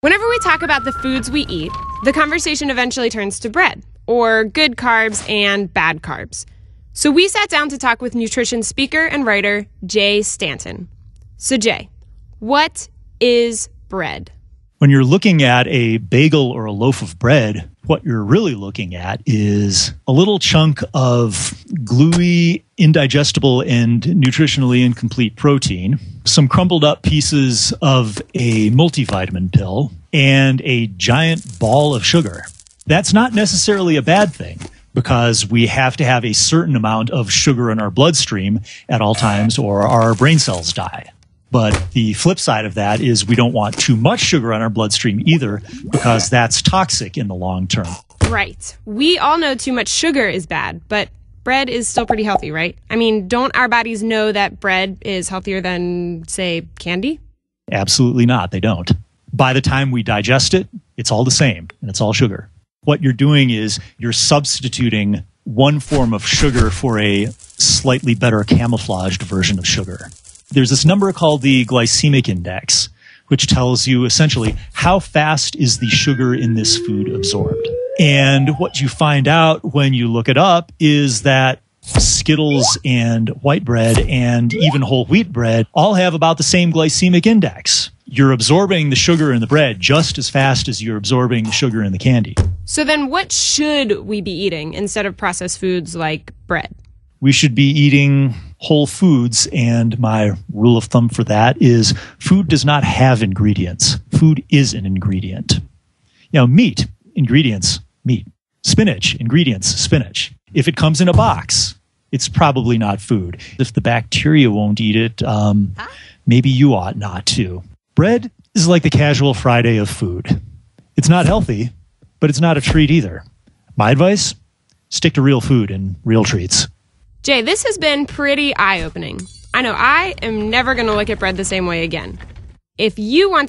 Whenever we talk about the foods we eat, the conversation eventually turns to bread, or good carbs and bad carbs. So we sat down to talk with nutrition speaker and writer Jay Stanton. So Jay, what is bread? When you're looking at a bagel or a loaf of bread, what you're really looking at is a little chunk of gluey, indigestible, and nutritionally incomplete protein, some crumbled up pieces of a multivitamin pill, and a giant ball of sugar. That's not necessarily a bad thing, because we have to have a certain amount of sugar in our bloodstream at all times or our brain cells die. But the flip side of that is we don't want too much sugar on our bloodstream either, because that's toxic in the long term. Right. We all know too much sugar is bad, but bread is still pretty healthy, right? I mean, don't our bodies know that bread is healthier than, say, candy? Absolutely not. They don't. By the time we digest it, it's all the same, and it's all sugar. What you're doing is you're substituting one form of sugar for a slightly better camouflaged version of sugar. There's this number called the glycemic index, which tells you essentially how fast is the sugar in this food absorbed. And what you find out when you look it up is that Skittles and white bread and even whole wheat bread all have about the same glycemic index. You're absorbing the sugar in the bread just as fast as you're absorbing the sugar in the candy. So then what should we be eating instead of processed foods like bread? We should be eating whole foods, and my rule of thumb for that is food does not have ingredients. Food is an ingredient. You know, meat, ingredients, meat. Spinach, ingredients, spinach. If it comes in a box, it's probably not food. If the bacteria won't eat it, maybe you ought not to. Bread is like the casual Friday of food. It's not healthy, but it's not a treat either. My advice? Stick to real food and real treats. Jay, this has been pretty eye-opening. I know I am never going to look at bread the same way again. If you want to